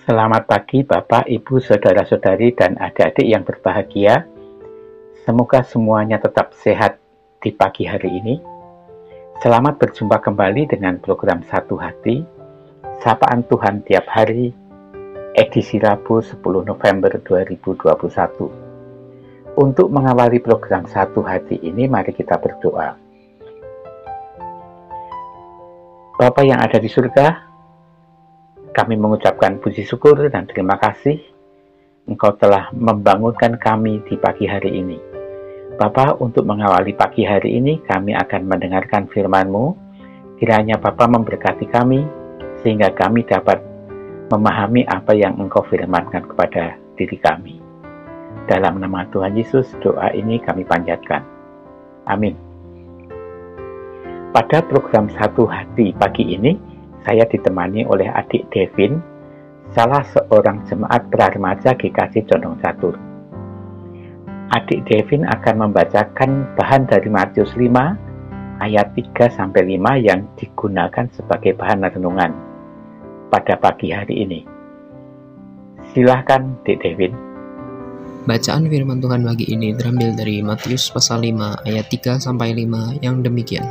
Selamat pagi Bapak, Ibu, Saudara-saudari, dan adik-adik yang berbahagia. Semoga semuanya tetap sehat di pagi hari ini. Selamat berjumpa kembali dengan program Satu Hati, Sapaan Tuhan Tiap Hari, edisi Rabu 10 November 2021. Untuk mengawali program Satu Hati ini, mari kita berdoa. Bapa yang ada di surga, kami mengucapkan puji syukur dan terima kasih Engkau telah membangunkan kami di pagi hari ini. Bapa, untuk mengawali pagi hari ini, kami akan mendengarkan firman-Mu. Kiranya Bapa memberkati kami, sehingga kami dapat memahami apa yang Engkau firmankan kepada diri kami. Dalam nama Tuhan Yesus, doa ini kami panjatkan. Amin. Pada program Satu Hati pagi ini, saya ditemani oleh adik Devin, salah seorang jemaat praremaja GKJ Condong Catur. Adik Devin akan membacakan bahan dari Matius 5 ayat 3-5 yang digunakan sebagai bahan renungan pada pagi hari ini. Silahkan Dik Devin. Bacaan firman Tuhan pagi ini terambil dari Matius pasal 5 ayat 3-5 yang demikian.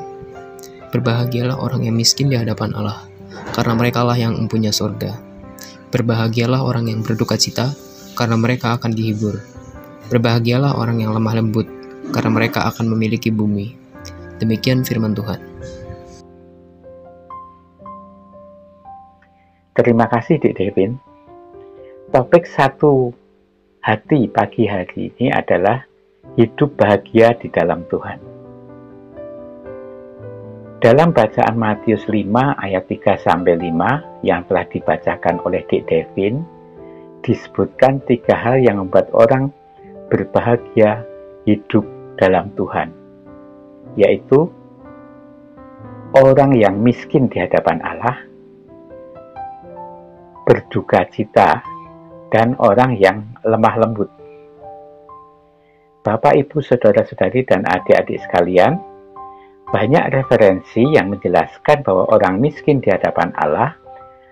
Berbahagialah orang yang miskin di hadapan Allah, karena merekalah yang mempunyai surga. Berbahagialah orang yang berduka cita, karena mereka akan dihibur. Berbahagialah orang yang lemah lembut, karena mereka akan memiliki bumi. Demikian firman Tuhan. Terima kasih Dik Devin. Topik Satu Hati pagi hari ini adalah hidup bahagia di dalam Tuhan. Dalam bacaan Matius 5 ayat 3-5 yang telah dibacakan oleh Dik Devin, disebutkan 3 hal yang membuat orang berbahagia hidup dalam Tuhan, yaitu orang yang miskin di hadapan Allah, berduka cita, dan orang yang lemah lembut. Bapak, Ibu, Saudara-saudari, dan adik-adik sekalian, banyak referensi yang menjelaskan bahwa orang miskin di hadapan Allah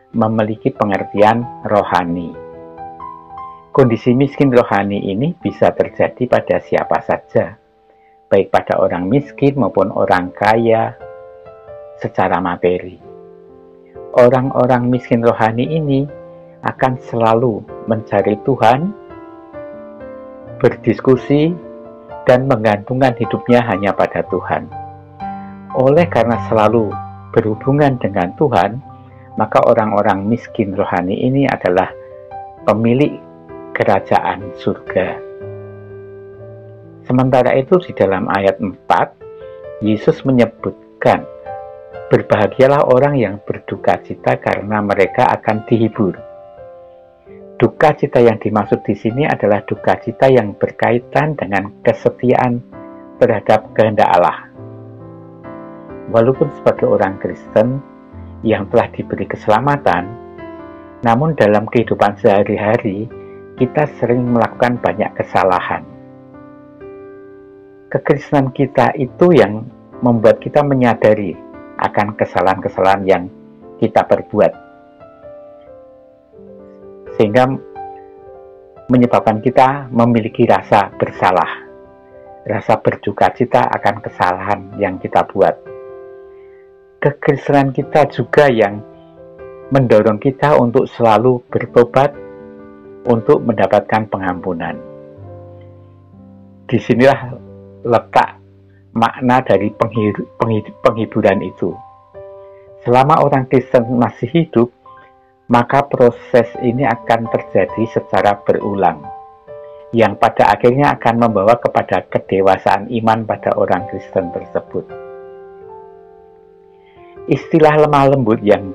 memiliki pengertian rohani. Kondisi miskin rohani ini bisa terjadi pada siapa saja, baik pada orang miskin maupun orang kaya secara materi. Orang-orang miskin rohani ini akan selalu mencari Tuhan, berdiskusi, dan menggantungkan hidupnya hanya pada Tuhan. Oleh karena selalu berhubungan dengan Tuhan, maka orang-orang miskin rohani ini adalah pemilik kerajaan surga. Sementara itu di dalam ayat 4, Yesus menyebutkan, berbahagialah orang yang berduka cita karena mereka akan dihibur. Duka cita yang dimaksud di sini adalah duka cita yang berkaitan dengan kesetiaan terhadap kehendak Allah. Walaupun sebagai orang Kristen yang telah diberi keselamatan, namun dalam kehidupan sehari-hari kita sering melakukan banyak kesalahan. Kekristenan kita itu yang membuat kita menyadari akan kesalahan-kesalahan yang kita perbuat, sehingga menyebabkan kita memiliki rasa bersalah, rasa berduka cita akan kesalahan yang kita buat. Kekristenan kita juga yang mendorong kita untuk selalu bertobat, untuk mendapatkan pengampunan. Disinilah letak makna dari penghiburan itu. Selama orang Kristen masih hidup, maka proses ini akan terjadi secara berulang, yang pada akhirnya akan membawa kepada kedewasaan iman pada orang Kristen tersebut. Istilah lemah lembut yang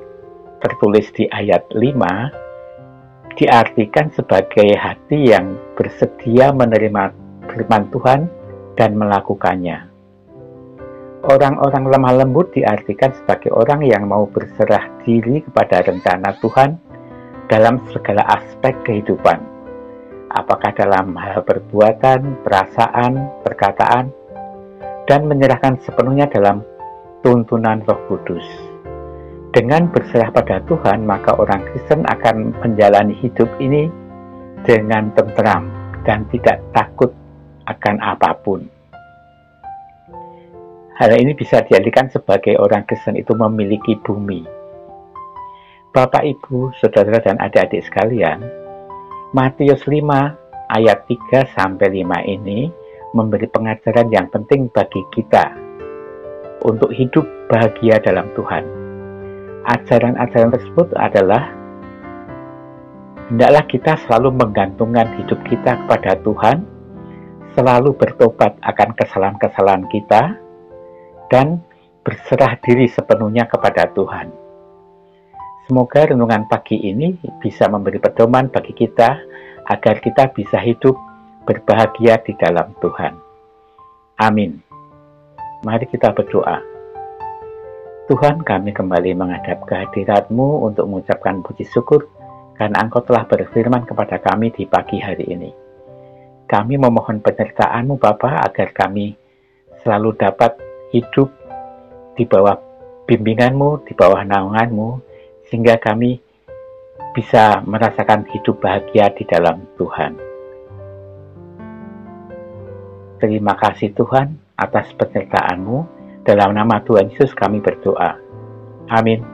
tertulis di ayat 5 diartikan sebagai hati yang bersedia menerima firman Tuhan dan melakukannya. Orang-orang lemah lembut diartikan sebagai orang yang mau berserah diri kepada rencana Tuhan dalam segala aspek kehidupan, apakah dalam hal perbuatan, perasaan, perkataan, dan menyerahkan sepenuhnya dalam tuntunan Roh Kudus. Dengan berserah pada Tuhan, maka orang Kristen akan menjalani hidup ini dengan tentram dan tidak takut akan apapun. Hal ini bisa diartikan sebagai orang Kristen itu memiliki bumi. Bapak, Ibu, Saudara, dan adik-adik sekalian, Matius 5 ayat 3-5 ini memberi pengajaran yang penting bagi kita untuk hidup bahagia dalam Tuhan. Ajaran-ajaran tersebut adalah hendaklah kita selalu menggantungkan hidup kita kepada Tuhan, selalu bertobat akan kesalahan-kesalahan kita, dan berserah diri sepenuhnya kepada Tuhan. Semoga renungan pagi ini bisa memberi pedoman bagi kita agar kita bisa hidup berbahagia di dalam Tuhan. Amin. Mari kita berdoa. Tuhan, kami kembali menghadap kehadirat-Mu untuk mengucapkan puji syukur karena Engkau telah berfirman kepada kami di pagi hari ini. Kami memohon penyertaan-Mu Bapa agar kami selalu dapat hidup di bawah bimbingan-Mu, di bawah naungan-Mu, sehingga kami bisa merasakan hidup bahagia di dalam Tuhan. Terima kasih Tuhan atas penyertaan-Mu. Dalam nama Tuhan Yesus kami berdoa. Amin.